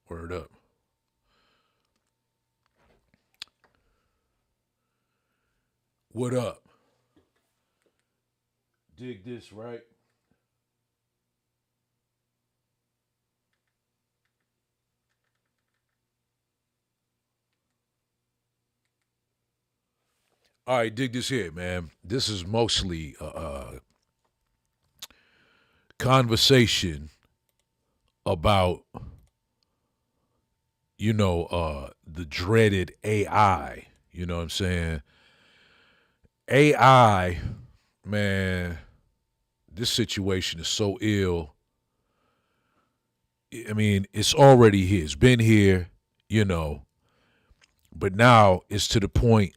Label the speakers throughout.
Speaker 1: Word up. What up? Dig this, right? All right, dig this here, man. This is mostly a conversation about, the dreaded AI. You know what I'm saying? AI, man, this situation is so ill. I mean, it's already here. It's been here, you know, but now it's to the point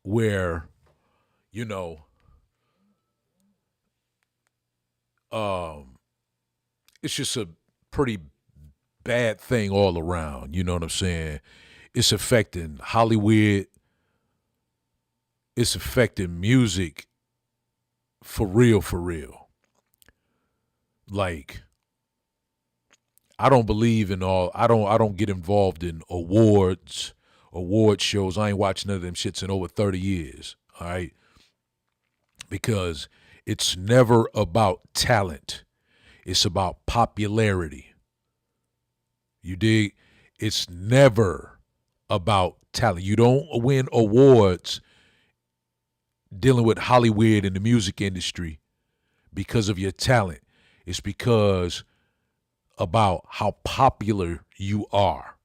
Speaker 1: where, you know, um, it's just a pretty bad thing all around. You know what I'm saying? It's affecting Hollywood. It's affecting music for real, for real. Like, I don't believe in all. I don't get involved in award shows. I ain't watching none of them shits in over 30 years. All right, because it's never about talent. It's about popularity. You dig? It's never about talent. You don't win awards dealing with Hollywood and the music industry because of your talent. It's because about how popular you are.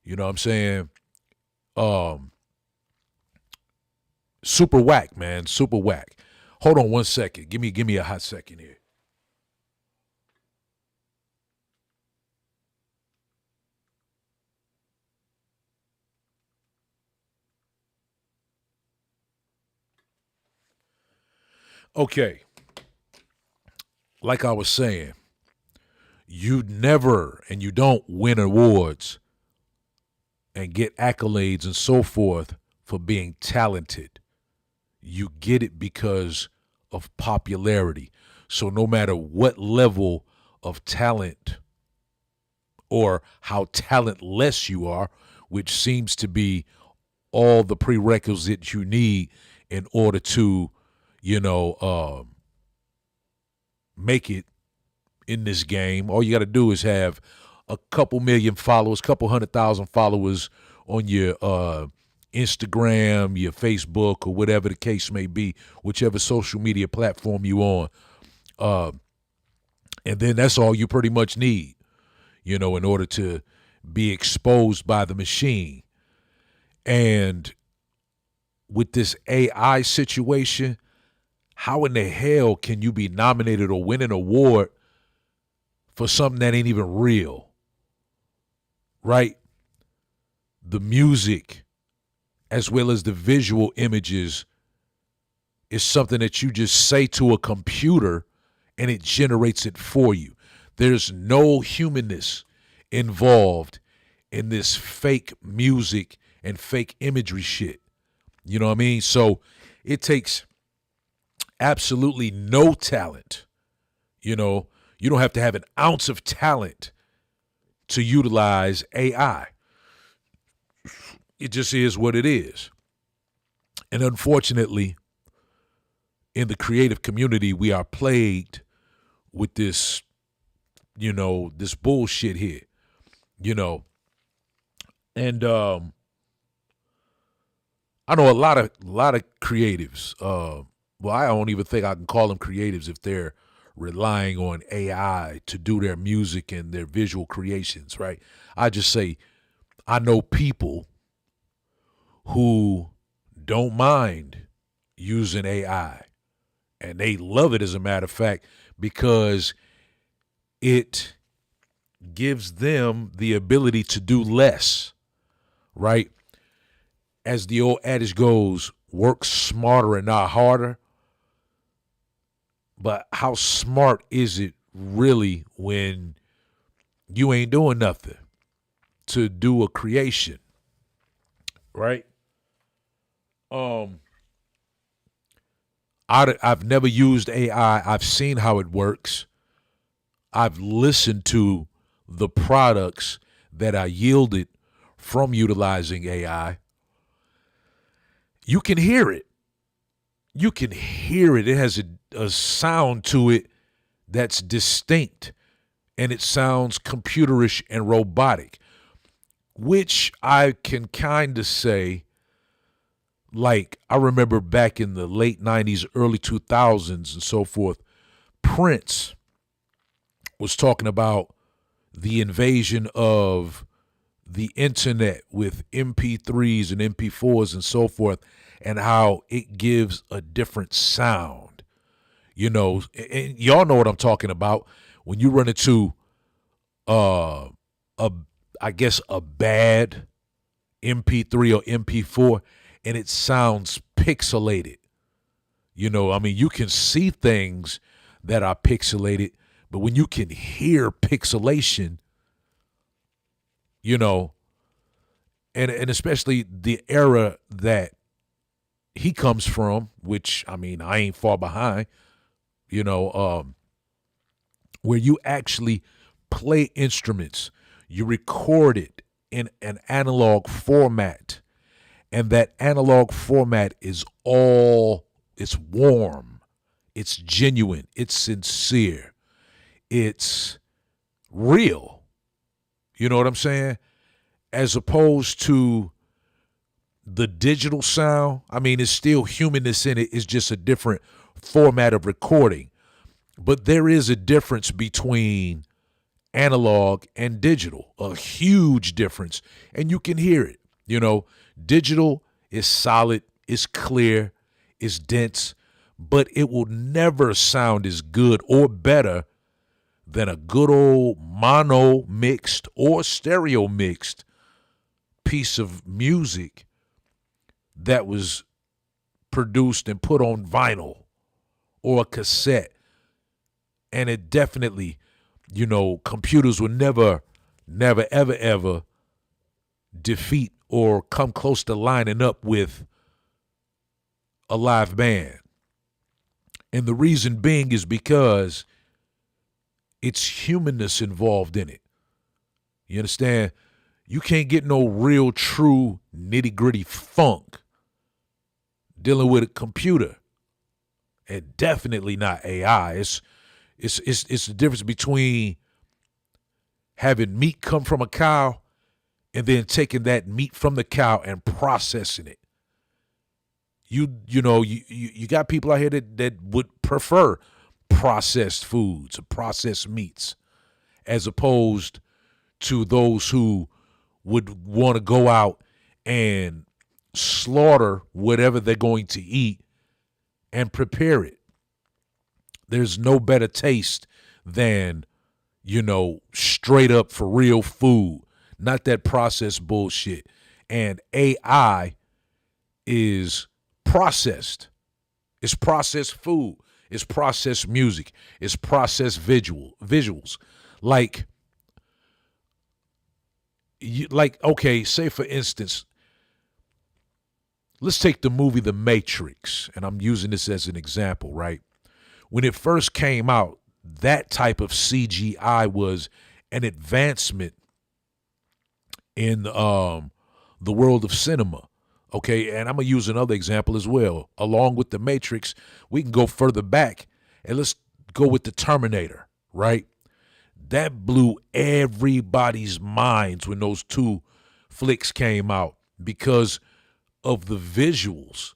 Speaker 1: You know what I'm saying? Um, Super whack, man. Super whack. Hold on one second. Give me a hot second here. Okay, like I was saying, you never and you don't win awards and get accolades and so forth for being talented. You get it because of popularity. So no matter what level of talent or how talentless you are, which seems to be all the prerequisites you need in order to, you know, make it in this game. All you got to do is have a couple million followers, couple 100,000 followers on your Instagram, your Facebook, or whatever the case may be, whichever social media platform you on. Uh, and then that's all you pretty much need, in order to be exposed by the machine. And with this AI situation, how in the hell can you be nominated or win an award for something that ain't even real? Right? The music, as well as the visual images, is something that you just say to a computer and it generates it for you. There's no humanness involved in this fake music and fake imagery shit. You know what I mean? So it takes absolutely no talent. You don't have to have an ounce of talent to utilize AI. It just is what it is. And unfortunately, in the creative community, we are plagued with this, this bullshit here, you know. And I know a lot of creatives. Well, I don't even think I can call them creatives if they're relying on AI to do their music and their visual creations, right? I just say I know people who don't mind using AI and they love it, as a matter of fact, because it gives them the ability to do less, right? As the old adage goes, work smarter and not harder. But how smart is it really when you ain't doing nothing to do a creation, right? Um, I've never used AI. I've seen how it works. I've listened to the products that are yielded from utilizing AI, you can hear it. You can hear it. It has a sound to it that's distinct, and it sounds computerish and robotic, which I can kind of say, like, I remember back in the late 90s, early 2000s, and so forth, Prince was talking about the invasion of the internet with MP3s and MP4s and so forth, and how it gives a different sound. You know, and y'all know what I'm talking about. When you run into a I guess a bad MP3 or MP4 and it sounds pixelated. You know, I mean, you can see things that are pixelated, but when you can hear pixelation, you know, and especially the era that he comes from, which, I mean, I ain't far behind, you know, where you actually play instruments, you record it in an analog format, and that analog format is it's warm, it's genuine, it's sincere, it's real. You know what I'm saying? As opposed to the digital sound, I mean, it's still humanness in it. It's just a different format of recording. But there is a difference between analog and digital, a huge difference. And you can hear it. You know, digital is solid, it's clear, it's dense, but it will never sound as good or better than a good old mono mixed or stereo mixed piece of music that was produced and put on vinyl or a cassette. And it definitely, you know, computers will never, ever, ever defeat or come close to lining up with a live band. And the reason being is because it's humanness involved in it. You understand? You can't get no real, true, nitty-gritty funk dealing with a computer, and definitely not AI. It's the difference between having meat come from a cow and then taking that meat from the cow and processing it. You got people out here that would prefer processed foods, processed meats, as opposed to those who would want to go out and slaughter whatever they're going to eat and prepare it. There's no better taste than, you know, straight up for real food, not that processed bullshit. And AI is processed. It's processed food. It's processed music. It's processed visuals. Like, okay, say for instance, let's take the movie The Matrix, and I'm using this as an example, right? When it first came out, that type of CGI was an advancement in the world of cinema. Okay, and I'm going to use another example as well. Along with The Matrix, we can go further back, and let's go with The Terminator, right? That blew everybody's minds when those two flicks came out because of the visuals.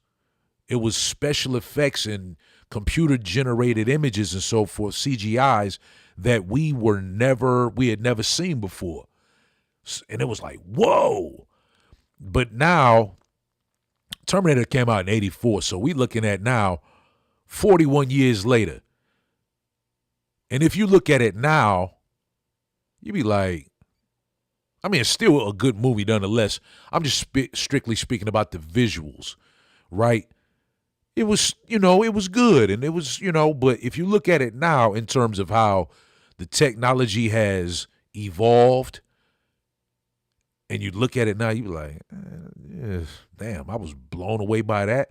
Speaker 1: It was special effects and computer-generated images and so forth, CGIs, that we had never seen before. And it was like, whoa. But now, Terminator came out in 84, so we looking at now 41 years later. And if you look at it now, you be like, I mean, it's still a good movie nonetheless. I'm just strictly speaking about the visuals, right? It was, it was good, and it was, but if you look at it now in terms of how the technology has evolved, and you look at it now, you be like, damn, I was blown away by that.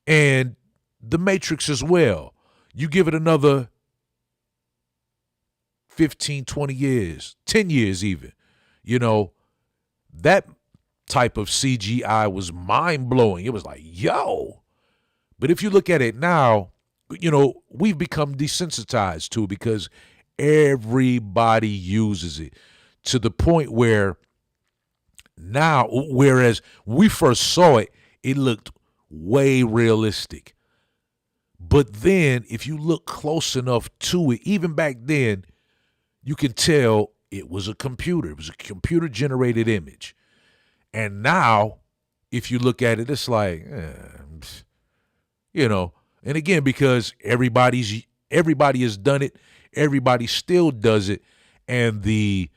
Speaker 1: And The Matrix as well. You give it another 15, 20 years, 10 years even. You know, that type of CGI was mind-blowing. It was like, yo. But if you look at it now, you know, we've become desensitized to it because everybody uses it to the point where now, whereas we first saw it, it looked way realistic. But then if you look close enough to it, even back then, you can tell it was a computer. It was a computer generated image. And now, if you look at it, it's like, you know, and again, because everybody has done it, everybody still does it, and the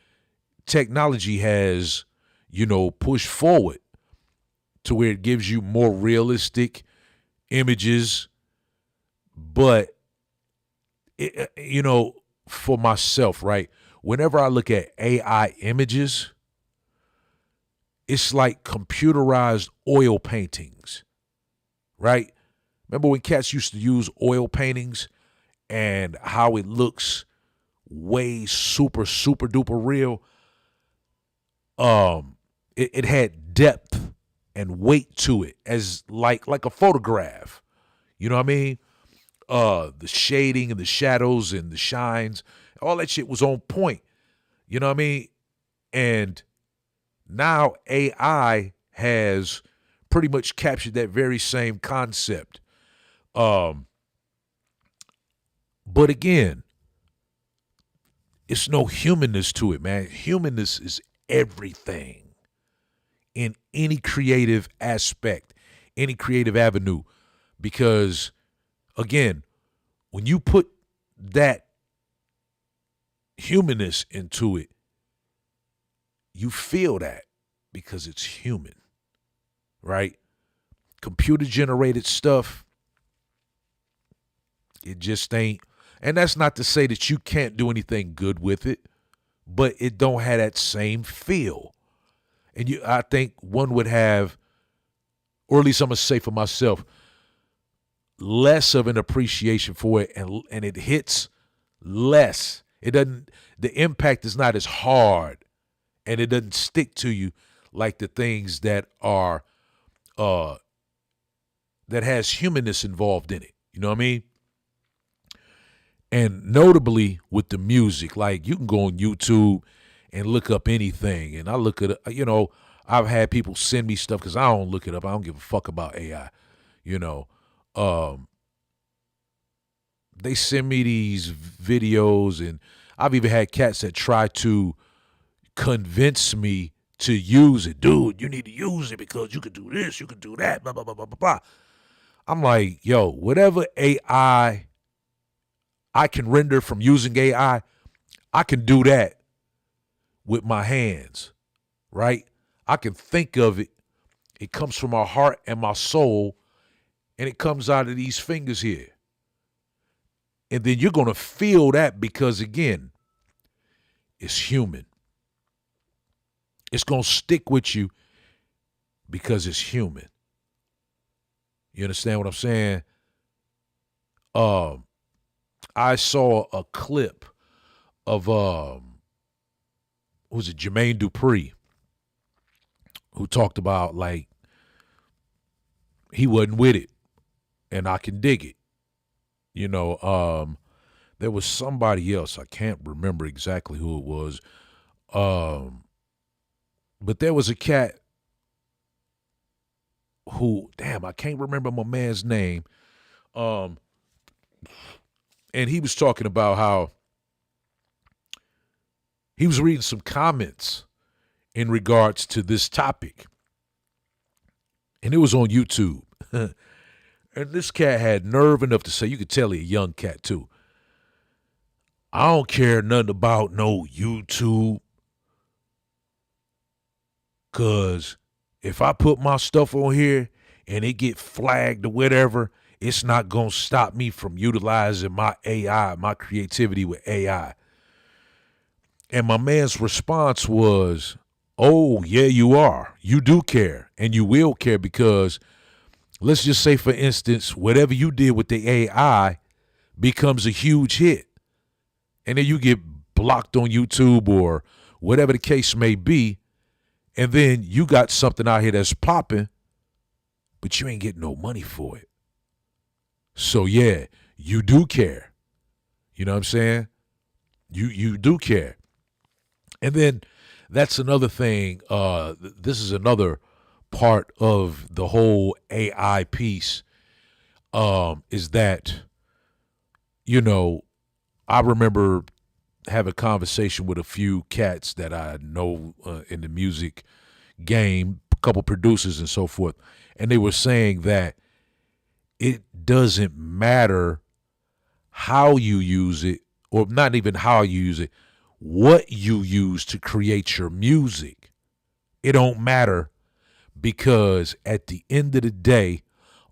Speaker 1: technology has, you know, pushed forward to where it gives you more realistic images. But, you know, for myself, right, whenever I look at AI images, it's like computerized oil paintings, right? Remember when cats used to use oil paintings and how it looks way super duper real? It had depth and weight to it as like a photograph. You know what I mean? The shading and the shadows and the shines, all that shit was on point. You know what I mean? And now AI has pretty much captured that very same concept. But again, it's no humanness to it, man. Humanness is everything in any creative aspect, any creative avenue. Because, again, when you put that humanness into it, you feel that because it's human, right? Computer-generated stuff, it just ain't. And that's not to say that you can't do anything good with it, but it don't have that same feel. And I think one would have, or at least I'm going to say for myself, less of an appreciation for it, and it hits less. It doesn't, the impact is not as hard, and it doesn't stick to you like the things that are, that has humanness involved in it. You know what I mean? And notably with the music, like you can go on YouTube and look up anything. And I look at, you know, I've had people send me stuff because I don't look it up. I don't give a fuck about AI. You know, they send me these videos, and I've even had cats that try to convince me to use it. Dude, you need to use it because you can do this, you can do that, blah, blah, blah, blah, blah, blah. I'm like, yo, whatever AI I can render from using AI, I can do that with my hands, right? I can think of it. It comes from my heart and my soul, and it comes out of these fingers here. And then you're going to feel that because, again, it's human. It's going to stick with you because it's human. You understand what I'm saying? I saw a clip of was it Jermaine Dupri, who talked about like he wasn't with it, and I can dig it. You know, there was somebody else, I can't remember exactly who it was, but there was a cat who, damn, I can't remember my man's name, and he was talking about how he was reading some comments in regards to this topic. And it was on YouTube. And this cat had nerve enough to say, you could tell he a young cat too, I don't care nothing about no YouTube, because if I put my stuff on here and it get flagged or whatever, it's not going to stop me from utilizing my AI, my creativity with AI. And my man's response was, oh, yeah, you are. You do care, and you will care, because let's just say, for instance, whatever you did with the AI becomes a huge hit. And then you get blocked on YouTube or whatever the case may be, and then you got something out here that's popping, but you ain't getting no money for it. So yeah, you do care. You know what I'm saying? You do care. And then that's another thing. This is another part of the whole AI piece, is that, I remember having a conversation with a few cats that I know in the music game, a couple producers and so forth, and they were saying that it doesn't matter how you use it, or not even how you use it, what you use to create your music. It don't matter, because at the end of the day,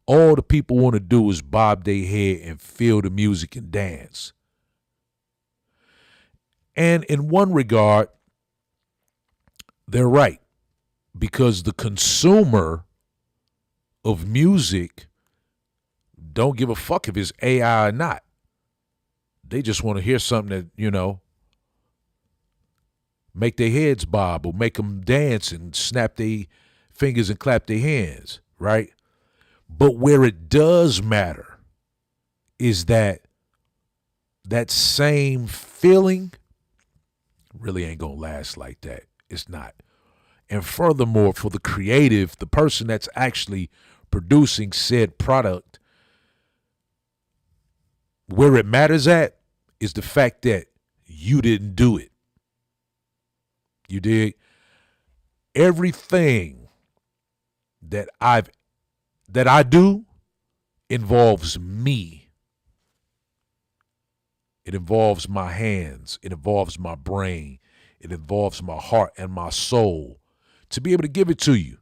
Speaker 1: all the people want to do is bob their head and feel the music and dance. And in one regard, they're right, because the consumer of music don't give a fuck if it's AI or not. They just want to hear something that, make their heads bob or make them dance and snap their fingers and clap their hands, right? But where it does matter is that same feeling really ain't gonna last like that. It's not. And furthermore, for the creative, the person that's actually producing said product, where it matters at is the fact that you didn't do it. You dig? Everything that I do involves me. It involves my hands. It involves my brain. It involves my heart and my soul to be able to give it to you,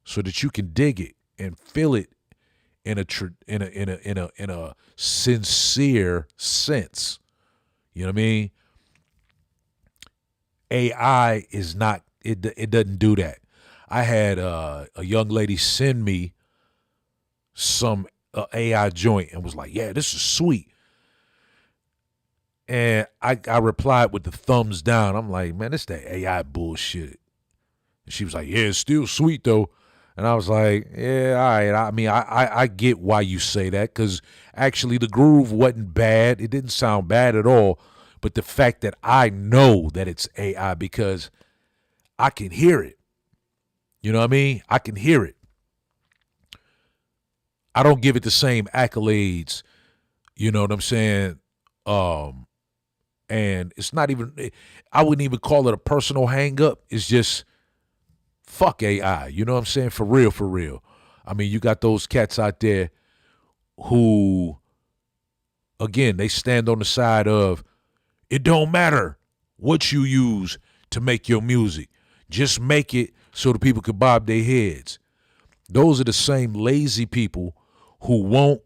Speaker 1: so that you can dig it and feel it in a sincere sense. You know what I mean? AI is not. It doesn't do that. I had a young lady send me some AI joint and was like, "Yeah, this is sweet." And I replied with the thumbs down. I'm like, "Man, this that AI bullshit." And she was like, "Yeah, it's still sweet though." And I was like, "Yeah, all right." I mean, I get why you say that, because actually the groove wasn't bad. It didn't sound bad at all. But the fact that I know that it's AI, because I can hear it. You know what I mean? I can hear it. I don't give it the same accolades. You know what I'm saying? And it's not even, I wouldn't even call it a personal hang up. It's just, fuck AI. You know what I'm saying? For real, for real. I mean, you got those cats out there who, again, they stand on the side of, it don't matter what you use to make your music. Just make it so the people could bob their heads. Those are the same lazy people who won't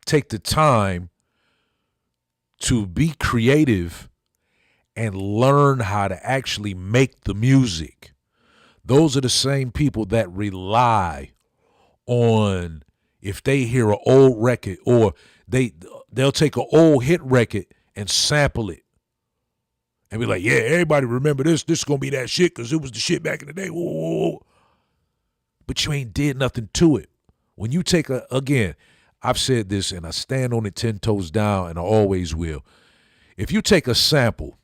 Speaker 1: take the time to be creative and learn how to actually make the music. Those are the same people that rely on, if they hear an old record, or they'll take an old hit record and sample it and be like, "Yeah, everybody remember this. This is going to be that shit because it was the shit back in the day." Whoa, whoa, whoa. But you ain't did nothing to it. When you take again, I've said this and I stand on it 10 toes down, and I always will. If you take a sample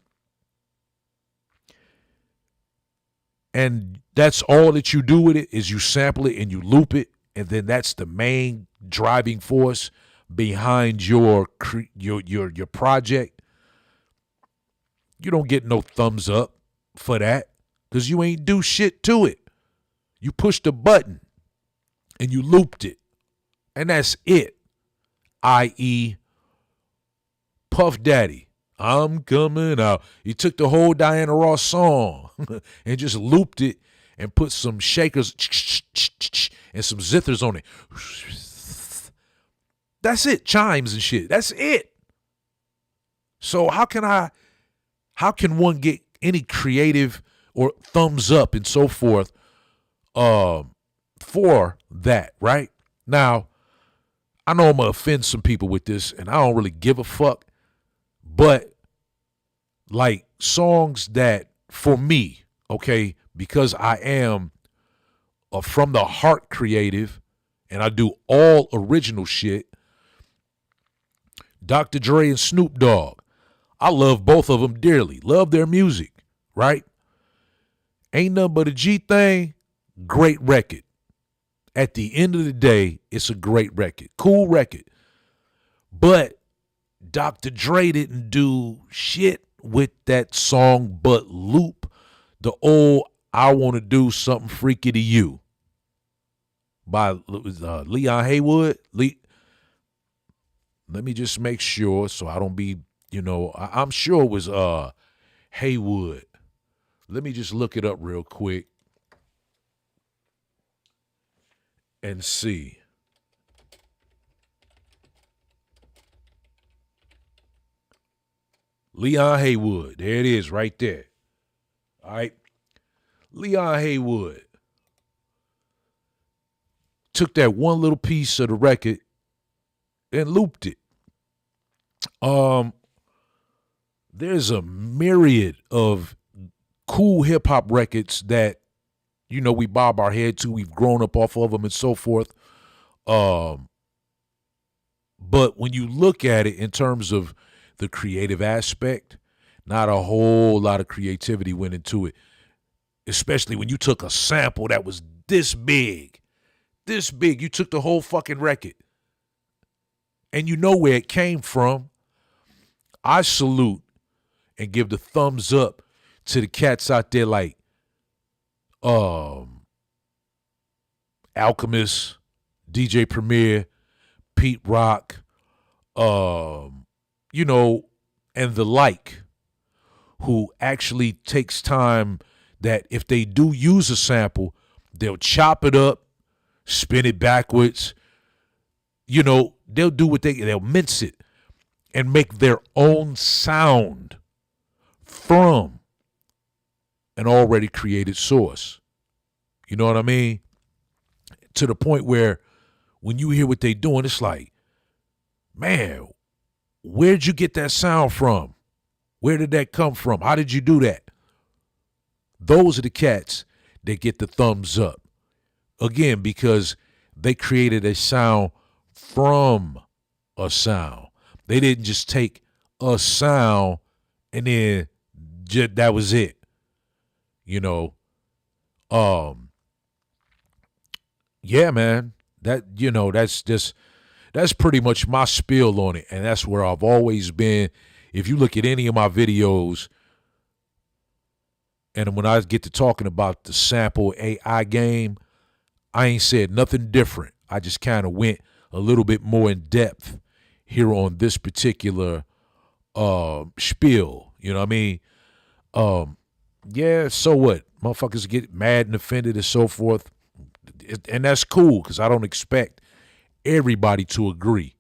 Speaker 1: and that's all that you do with it, is you sample it and you loop it, and then that's the main driving force behind your project, you don't get no thumbs up for that, because you ain't do shit to it. You pushed a button and you looped it, and that's it. I.e., Puff Daddy, "I'm coming out." He took the whole Diana Ross song and just looped it and put some shakers and some zithers on it. That's it. Chimes and shit. That's it. So how can one get any creative or thumbs up and so forth for that, right? Now, I know I'm going to offend some people with this, and I don't really give a fuck, but like songs that, for me, okay, because I am a from the heart creative and I do all original shit, Dr. Dre and Snoop Dogg, I love both of them dearly. Love their music, right? Ain't Nothing But a G Thing, great record. At the end of the day, it's a great record. Cool record. But Dr. Dre didn't do shit with that song but loop the old I Want to Do Something Freaky to You by Leon Haywood. Let me just make sure so I don't be, I'm sure it was Haywood. Let me just look it up real quick and see. Leon Haywood. There it is right there. All right. Leon Haywood took that one little piece of the record and looped it. There's a myriad of cool hip hop records that, we bob our head to. We've grown up off of them and so forth. But when you look at it in terms of the creative aspect, not a whole lot of creativity went into it, especially when you took a sample that was this big. You took the whole fucking record and you know where it came from. I salute and give the thumbs up to the cats out there like Alchemist, DJ Premier, Pete Rock, and the like, who actually takes time that if they do use a sample, they'll chop it up, spin it backwards, they'll do they'll mince it and make their own sound from an already created source. You know what I mean? To the point where when you hear what they're doing, it's like, man, where'd you get that sound from? Where did that come from? How did you do that? Those are the cats that get the thumbs up. Again, because they created a sound from a sound. They didn't just take a sound and then that was it. Yeah, man. That's pretty much my spiel on it. And that's where I've always been. If you look at any of my videos, and when I get to talking about the sample AI game, I ain't said nothing different. I just kind of went a little bit more in depth here on this particular spiel. You know what I mean? Yeah, so what? Motherfuckers get mad and offended and so forth. And that's cool because I don't expect everybody to agree.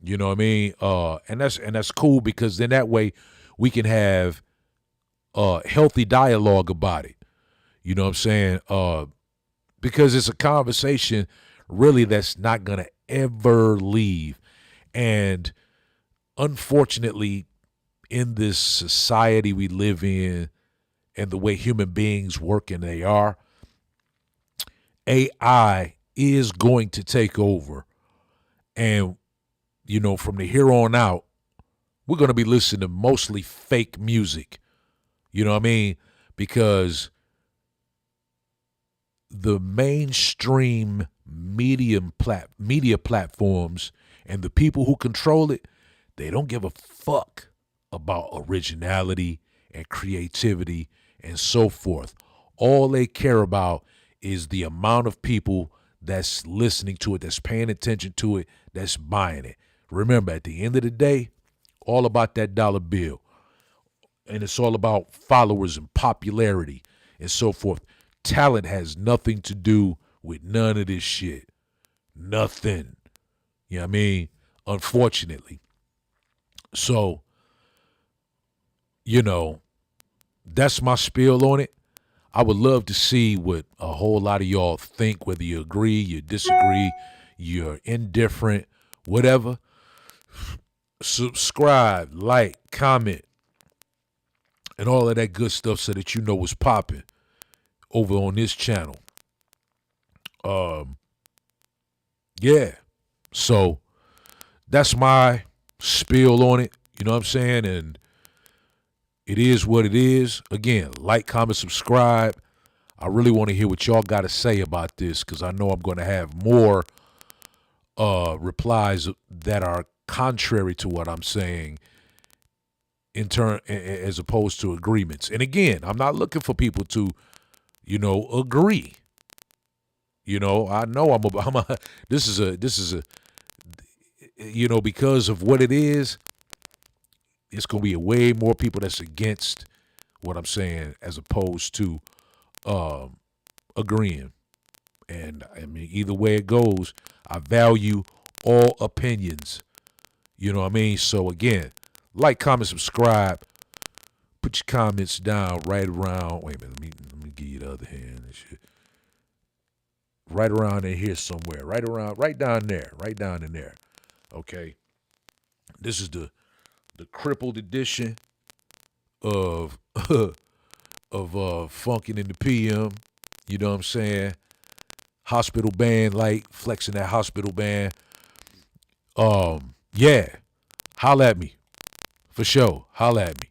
Speaker 1: You know what I mean? And that's cool because then that way we can have healthy dialogue about it. You know what I'm saying? Because it's a conversation really that's not going to ever leave. And unfortunately, in this society we live in and the way human beings work and they are, AI is going to take over. And, from the here on out, we're going to be listening to mostly fake music. You know what I mean? Because the mainstream media platforms and the people who control it, they don't give a fuck about originality and creativity and so forth. All they care about is the amount of people that's listening to it, that's paying attention to it, that's buying it. Remember, at the end of the day, all about that dollar bill. And it's all about followers and popularity and so forth. Talent has nothing to do with none of this shit. Nothing. You know what I mean? Unfortunately. So, that's my spiel on it. I would love to see what a whole lot of y'all think, whether you agree, you disagree, you're indifferent, whatever. Subscribe, like, comment, and all of that good stuff so that you know what's popping over on this channel. Yeah. So that's my spiel on it. You know what I'm saying? And it is what it is. Again, like, comment, subscribe. I really want to hear what y'all got to say about this because I know I'm going to have more replies that are contrary to what I'm saying in turn, as opposed to agreements. And again, I'm not looking for people to, agree. I know this is a because of what it is, it's going to be way more people that's against what I'm saying as opposed to agreeing. And I mean, either way it goes, I value all opinions. You know what I mean? So again, like, comment, subscribe. Put your comments down right around. Wait a minute, let me give you the other hand and shit. Right around in here somewhere. Right down there. Right down in there. Okay. This is the crippled edition of Funkin' in the PM. You know what I'm saying? Hospital band, like flexing that hospital band. Yeah. Holla at me. For sure. Holla at me.